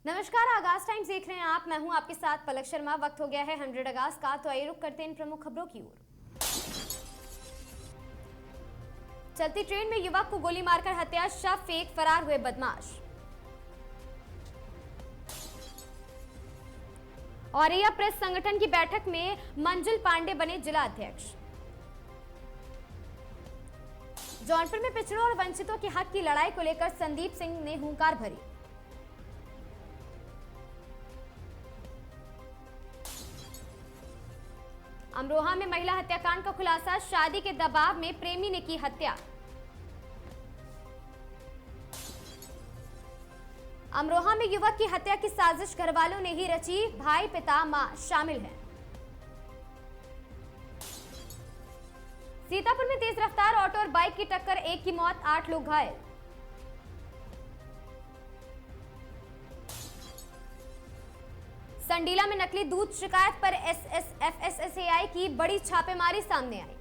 नमस्कार, आगाज टाइम्स देख रहे हैं आप। मैं हूं आपके साथ पलक शर्मा। वक्त हो गया है 100 अगस्त का, तो आइए रुक करते हैं इन प्रमुख खबरों की ओर। चलती ट्रेन में युवक को गोली मारकर हत्या, शव फेंक फरार हुए बदमाश। औरैया प्रेस संगठन की बैठक में मंजुल पांडे बने जिला अध्यक्ष। जौनपुर में पिछड़ों और वंचितों के हक की लड़ाई को लेकर संदीप सिंह ने हुंकार भरी। अमरोहा में महिला हत्याकांड का खुलासा, शादी के दबाव में प्रेमी ने की हत्या। अमरोहा में युवक की हत्या की साजिश घरवालों ने ही रची, भाई पिता मां शामिल हैं। सीतापुर में तेज रफ्तार ऑटो और बाइक की टक्कर, एक की मौत 8 लोग घायल। संडीला में नकली दूध शिकायत पर एफएसएसएआई की बड़ी छापेमारी सामने आई।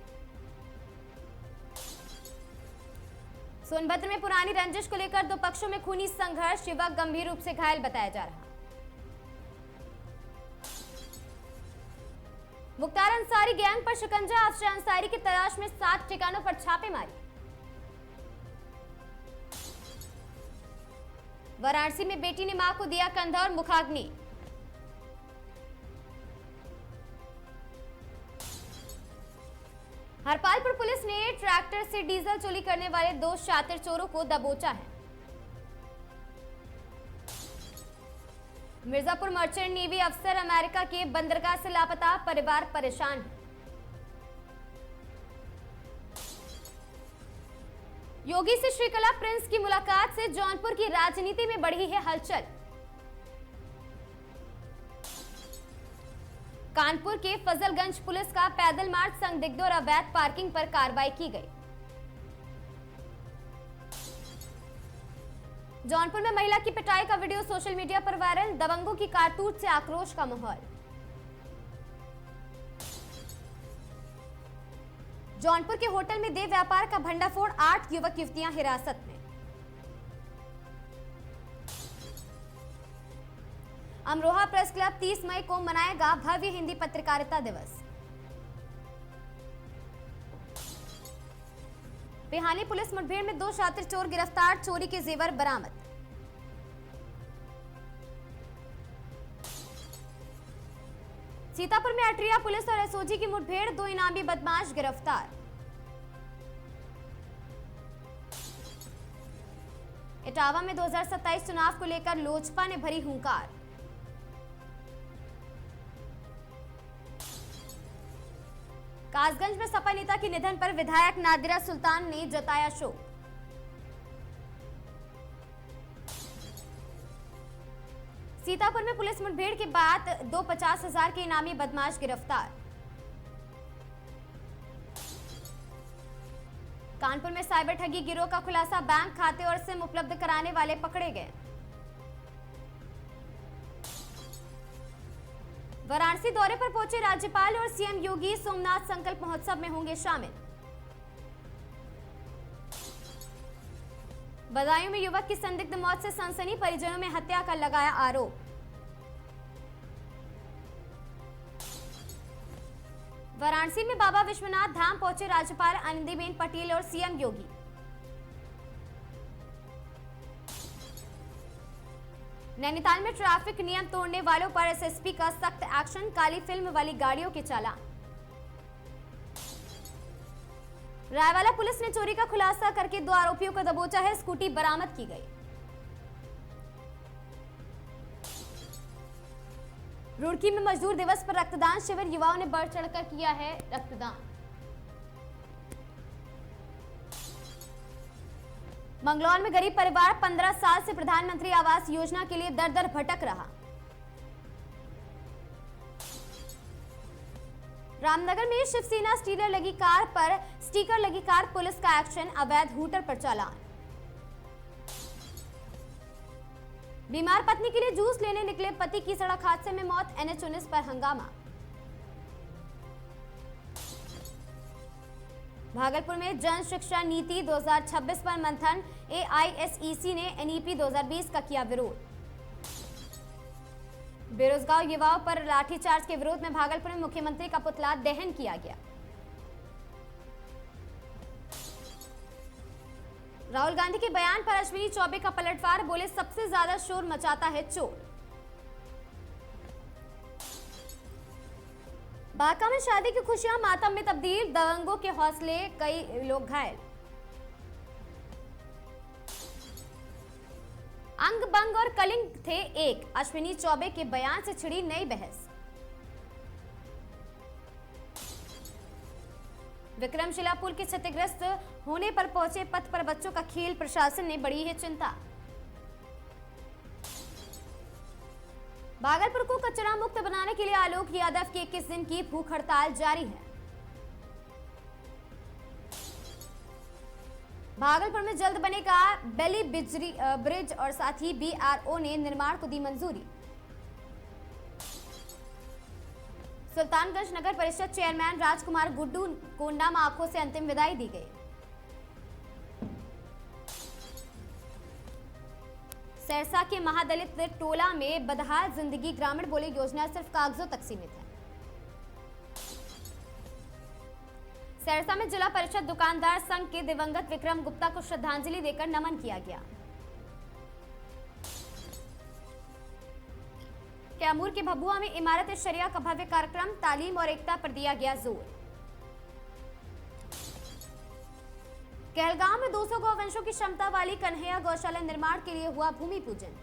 सोनभद्र में पुरानी रंजिश को लेकर दो पक्षों में खूनी संघर्ष, युवक गंभीर रूप से घायल बताया जा रहा। मुख्तार अंसारी गैंग पर शिकंजा, अफशा अंसारी की तलाश में 7 ठिकानों पर छापेमारी। वाराणसी में बेटी ने मां को दिया कंधा और मुखाग्नि। हरपालपुर पुलिस ने ट्रैक्टर से डीजल चोरी करने वाले 2 शातिर चोरों को दबोचा है। मिर्जापुर मर्चेंट नेवी अफसर अमेरिका के बंदरगाह से लापता, परिवार परेशान है। योगी से श्रीकला प्रिंस की मुलाकात से जौनपुर की राजनीति में बढ़ी है हलचल। कानपुर के फजलगंज पुलिस का पैदल मार्च, संदिग्धों और अवैध पार्किंग पर कार्रवाई की गई। जौनपुर में महिला की पिटाई का वीडियो सोशल मीडिया पर वायरल, दबंगों की कारतूस से आक्रोश का माहौल। जौनपुर के होटल में देह व्यापार का भंडाफोड़, 8 युवक युवतियां हिरासत में। अमरोहा प्रेस क्लब 30 मई को मनाएगा भव्य हिंदी पत्रकारिता दिवस। पिहानी पुलिस मुठभेड़ में 2 शातिर चोर गिरफ्तार, चोरी के जेवर बरामद। सीतापुर में अटरिया पुलिस और एसओजी की मुठभेड़, 2 इनामी बदमाश गिरफ्तार। इटावा में 2027 चुनाव को लेकर लोजपा ने भरी हुंकार। कासगंज में सपा नेता के निधन पर विधायक नादिरा सुल्तान ने जताया शोक। सीतापुर में पुलिस मुठभेड़ के बाद 2,50,000 के इनामी बदमाश गिरफ्तार। कानपुर में साइबर ठगी गिरोह का खुलासा, बैंक खाते और सिम उपलब्ध कराने वाले पकड़े गए। वाराणसी दौरे पर पहुंचे राज्यपाल और सीएम योगी, सोमनाथ संकल्प महोत्सव में होंगे शामिल। बदायूं में युवक की संदिग्ध मौत से सनसनी, परिजनों में हत्या का लगाया आरोप। वाराणसी में बाबा विश्वनाथ धाम पहुंचे राज्यपाल आनंदीबेन पटेल और सीएम योगी। नैनीताल में ट्रैफिक नियम तोड़ने वालों पर एसएसपी का सख्त एक्शन, काली फिल्म वाली गाड़ियों के चालान। रायवाला पुलिस ने चोरी का खुलासा करके 2 आरोपियों को दबोचा है, स्कूटी बरामद की गई। रुड़की में मजदूर दिवस पर रक्तदान शिविर, युवाओं ने बढ़ चढ़कर किया है रक्तदान। मंगलौर में गरीब परिवार 15 साल से प्रधानमंत्री आवास योजना के लिए दर दर भटक रहा। रामनगर में शिवसेना स्टीकर लगी कार, पुलिस का एक्शन, अवैध हूटर पर चालान। बीमार पत्नी के लिए जूस लेने निकले पति की सड़क हादसे में मौत, NH19 पर हंगामा। भागलपुर में जन शिक्षा नीति 2026 पर मंथन, AISEC ने NEP 2020 का किया विरोध। बेरोजगार युवाओं पर लाठीचार्ज के विरोध में भागलपुर में मुख्यमंत्री का पुतला दहन किया गया। राहुल गांधी के बयान पर अश्विनी चौबे का पलटवार, बोले सबसे ज्यादा शोर मचाता है चोर। बांका में शादी की खुशियां मातम में तब्दील, दंगों के हौसले, कई लोग घायल। अंग बंग और कलिंग थे एक, अश्विनी चौबे के बयान से छिड़ी नई बहस। विक्रमशिला पुल के क्षतिग्रस्त होने पर पहुंचे पथ पर बच्चों का खेल, प्रशासन ने बढ़ी है चिंता। भागलपुर को कचरा मुक्त बनाने के लिए आलोक यादव की 21 दिन की भूख हड़ताल जारी है। भागलपुर में जल्द बनेगा बेली ब्रिज और साथ ही बीआरओ ने निर्माण को दी मंजूरी। सुल्तानगंज नगर परिषद चेयरमैन राजकुमार गुड्डू को नम आंखों से अंतिम विदाई दी गई। सरसा के महादलित टोला में बदहाल जिंदगी, ग्रामीण बोले योजना सिर्फ कागजों तक सीमित है। सरसा में जिला परिषद दुकानदार संघ के दिवंगत विक्रम गुप्ता को श्रद्धांजलि देकर नमन किया गया। कैमूर के भभुआ में इमारत शरिया का भव्य कार्यक्रम, तालीम और एकता पर दिया गया जोर। कहलगांव में 200 गौवंशों की क्षमता वाली कन्हैया गौशाला निर्माण के लिए हुआ भूमि पूजन।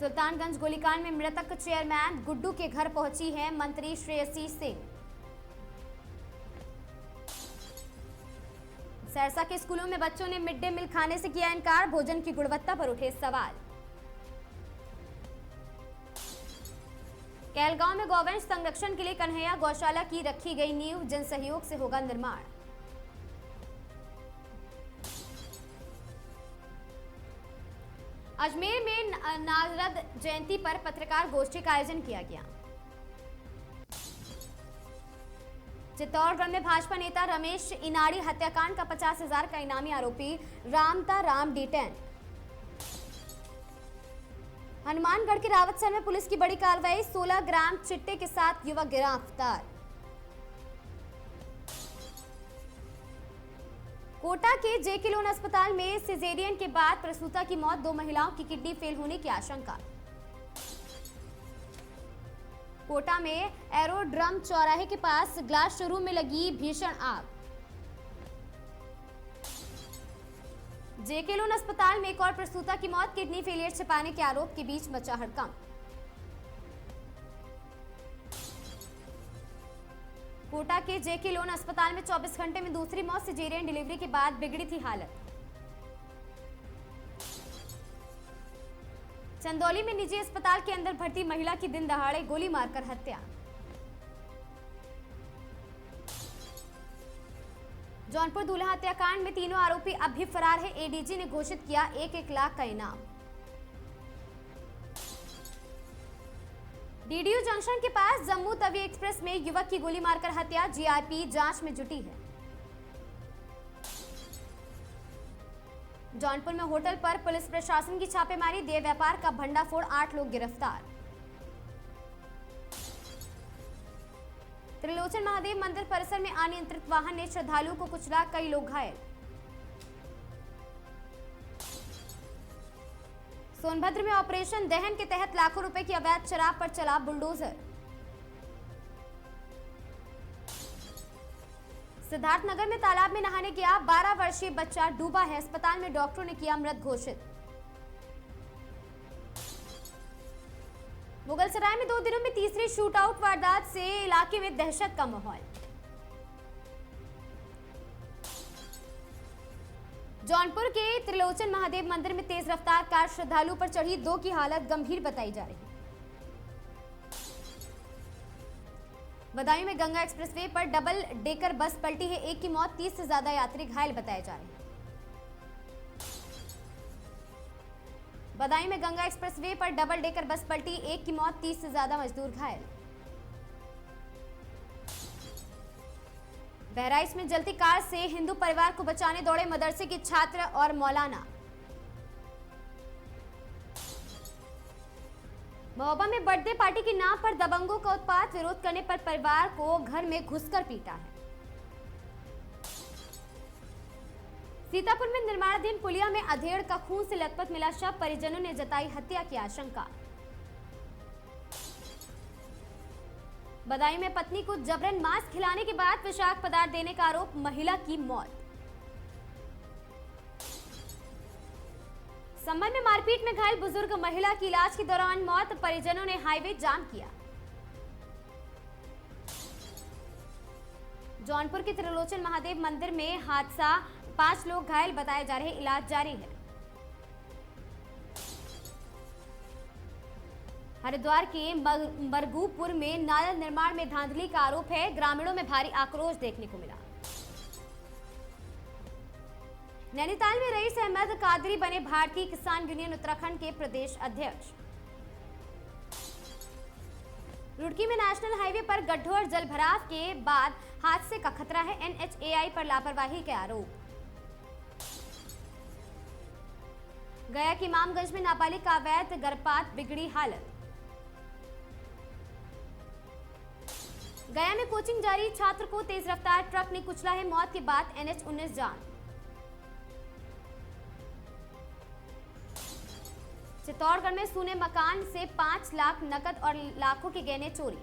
सुल्तानगंज गोलीकांड में मृतक चेयरमैन गुड्डू के घर पहुंची है मंत्री श्रेयसी सिंह। सरसा के स्कूलों में बच्चों ने मिड डे मील खाने से किया इनकार, भोजन की गुणवत्ता पर उठे सवाल। कहलगांव में गौवंश संरक्षण के लिए कन्हैया गौशाला की रखी गई नींव, जन सहयोग से होगा निर्माण। अजमेर में नारद जयंती पर पत्रकार गोष्ठी का आयोजन किया गया। चित्तौड़गढ़ में भाजपा नेता रमेश इनाड़ी हत्याकांड का 50,000 का इनामी आरोपी रामता राम डिटेन। हनुमानगढ़ के रावतसर में पुलिस की बड़ी कार्रवाई, 16 ग्राम चिट्टे के साथ युवक गिरफ्तार। कोटा के जेके लोन अस्पताल में सिजेरियन के बाद प्रसूता की मौत, 2 महिलाओं की किडनी फेल होने की आशंका। कोटा में एरोड्रम चौराहे के पास ग्लास शोरूम में लगी भीषण आग। जेके लोन अस्पताल में एक और प्रसूता की मौत, किडनी फेलियर छिपाने के आरोप के बीच मचा हड़कंप। कोटा के जेके लोन अस्पताल में 24 घंटे में दूसरी मौत, सिजेरियन डिलीवरी के बाद बिगड़ी थी हालत। चंदौली में निजी अस्पताल के अंदर भर्ती महिला की दिन दहाड़े गोली मारकर हत्या। जौनपुर दूल्हा हत्याकांड में तीनों आरोपी अब भी फरार है, एडीजी ने घोषित किया 1-1 लाख का इनाम। डीडीयू जंक्शन के पास जम्मू तवी एक्सप्रेस में युवक की गोली मारकर हत्या, जीआरपी जांच में जुटी है। जौनपुर में होटल पर पुलिस प्रशासन की छापेमारी, देह व्यापार का भंडाफोड़, 8 लोग गिरफ्तार। त्रिलोचन महादेव मंदिर परिसर में अनियंत्रित वाहन ने श्रद्धालुओं को कुचला, कई लोग घायल। सोनभद्र में ऑपरेशन दहन के तहत लाखों रुपए की अवैध शराब पर चला बुलडोजर। सिद्धार्थनगर में तालाब में नहाने गया 12 वर्षीय बच्चा डूबा है, अस्पताल में डॉक्टरों ने किया मृत घोषित। मुगलसराय में 2 दिनों में तीसरी शूटआउट वारदात से इलाके में दहशत का माहौल। जौनपुर के त्रिलोचन महादेव मंदिर में तेज रफ्तार कार श्रद्धालु पर चढ़ी, 2 की हालत गंभीर बताई जा रही है। बदायूं में गंगा एक्सप्रेसवे पर डबल डेकर बस पलटी है, 1 की मौत, 30 से ज्यादा यात्री घायल बताए जा रहे हैं। बदायूं में गंगा एक्सप्रेसवे पर डबल डेकर बस पलटी, 1 की मौत, 30 से ज्यादा मजदूर घायल। बहराइच में जलती कार से हिंदू परिवार को बचाने दौड़े मदरसे के छात्र और मौलाना। महोबा में बर्थडे पार्टी के नाम पर दबंगों का उत्पात, विरोध करने पर परिवार को घर में घुसकर पीटा है। सीतापुर में निर्माणाधीन पुलिया में अधेड़ का खून से लथपथ मिला शव, परिजनों ने जताई हत्या की आशंका। बदायूं में पत्नी को जबरन मांस खिलाने के बाद विषाक्त पदार्थ देने का आरोप, महिला की मौत। संबंध में मारपीट में घायल बुजुर्ग महिला की इलाज के दौरान मौत, परिजनों ने हाईवे जाम किया। जौनपुर के त्रिलोचन महादेव मंदिर में हादसा, 5 लोग घायल बताए जा रहे, इलाज जारी है। हरिद्वार के मरगूपुर में नाला निर्माण में धांधली का आरोप है, ग्रामीणों में भारी आक्रोश देखने को मिला। नैनीताल में रईस अहमद कादरी बने भारतीय किसान यूनियन उत्तराखंड के प्रदेश अध्यक्ष। रुड़की में नेशनल हाईवे पर गड्ढों और जलभराव के बाद हादसे का खतरा है, NHAI पर लापरवाही के आरोप। गया के इमामगंज में नाबालिग का अवैध गर्भपात, बिगड़ी हालत। गया में कोचिंग जारी छात्र को तेज रफ्तार ट्रक ने कुचला है, मौत के बाद NH-19 जाम। चित्तौड़गढ़ में सूने मकान से 5 लाख नकद और लाखों के गहने चोरी।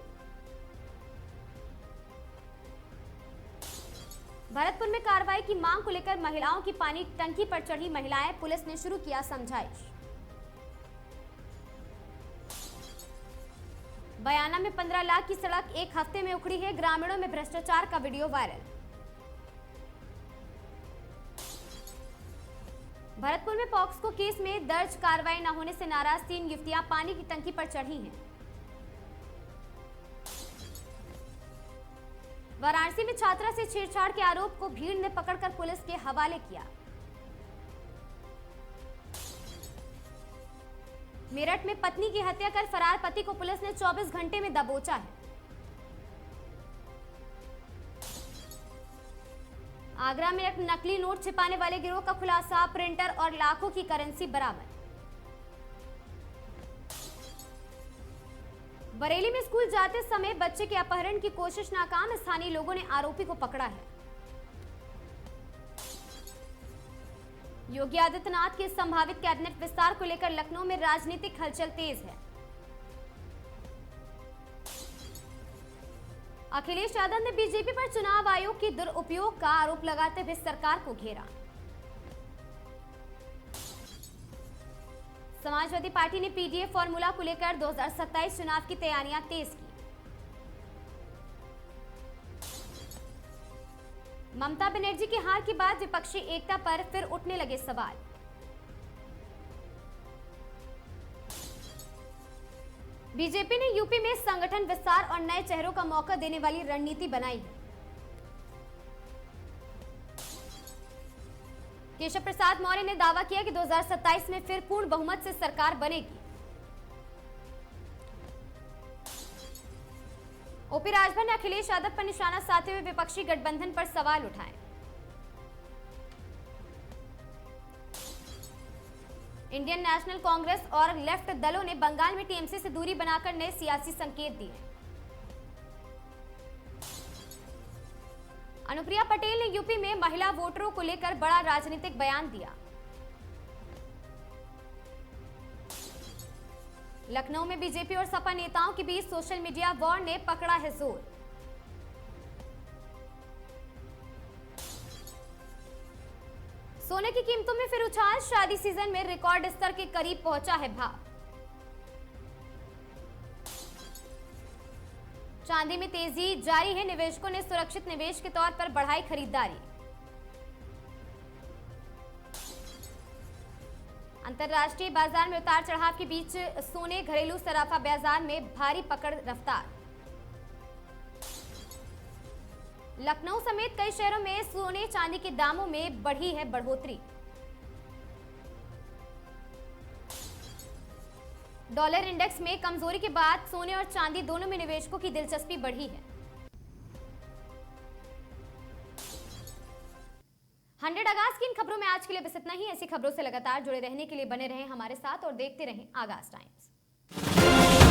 भरतपुर में कार्रवाई की मांग को लेकर महिलाओं की पानी टंकी पर चढ़ी महिलाएं, पुलिस ने शुरू किया समझाइश। बयाना में 15 लाख की सड़क एक हफ्ते में उखड़ी है, ग्रामीणों में भ्रष्टाचार का वीडियो वायरल। भरतपुर में पॉक्सो केस में दर्ज कार्रवाई न होने से नाराज 3 युवतियां पानी की टंकी पर चढ़ी हैं। वाराणसी में छात्रा से छेड़छाड़ के आरोप को भीड़ ने पकड़कर पुलिस के हवाले किया। मेरठ में पत्नी की हत्या कर फरार पति को पुलिस ने 24 घंटे में दबोचा है। आगरा में एक नकली नोट छिपाने वाले गिरोह का खुलासा, प्रिंटर और लाखों की करेंसी बरामद। बरेली में स्कूल जाते समय बच्चे के अपहरण की कोशिश नाकाम, स्थानीय लोगों ने आरोपी को पकड़ा है। योगी आदित्यनाथ के संभावित कैबिनेट विस्तार को लेकर लखनऊ में राजनीतिक हलचल तेज है। अखिलेश यादव ने बीजेपी पर चुनाव आयोग के दुरुपयोग का आरोप लगाते हुए सरकार को घेरा। समाजवादी पार्टी ने पीडीए फॉर्मूला को लेकर 2027 चुनाव की तैयारियां तेज की। ममता बनर्जी की हार के बाद विपक्षी एकता पर फिर उठने लगे सवाल। बीजेपी ने यूपी में संगठन विस्तार और नए चेहरों का मौका देने वाली रणनीति बनाई है। केशव प्रसाद मौर्य ने दावा किया कि 2027 में फिर पूर्ण बहुमत से सरकार बनेगी। ओपी राजभर ने अखिलेश यादव पर निशाना साधते हुए विपक्षी गठबंधन पर सवाल उठाए। इंडियन नेशनल कांग्रेस और लेफ्ट दलों ने बंगाल में टीएमसी से दूरी बनाकर नए सियासी संकेत दिए। अनुप्रिया पटेल ने यूपी में महिला वोटरों को लेकर बड़ा राजनीतिक बयान दिया। लखनऊ में बीजेपी और सपा नेताओं के बीच सोशल मीडिया वॉर ने पकड़ा है जोर। सोने की कीमतों में फिर उछाल, शादी सीजन में रिकॉर्ड स्तर के करीब पहुंचा है भाव। चांदी में तेजी जारी है, निवेशकों ने सुरक्षित निवेश के तौर पर बढ़ाई खरीदारी। अंतर्राष्ट्रीय बाजार में उतार चढ़ाव के बीच सोने, घरेलू सराफा बाजार में भारी पकड़ रफ्तार। लखनऊ समेत कई शहरों में सोने चांदी के दामों में बढ़ी है बढ़ोतरी। डॉलर इंडेक्स में कमजोरी के बाद सोने और चांदी दोनों में निवेशकों की दिलचस्पी बढ़ी है। 100 अगस्त की इन खबरों में आज के लिए बस इतना ही। ऐसी खबरों से लगातार जुड़े रहने के लिए बने रहें हमारे साथ और देखते रहें आगाज टाइम्स।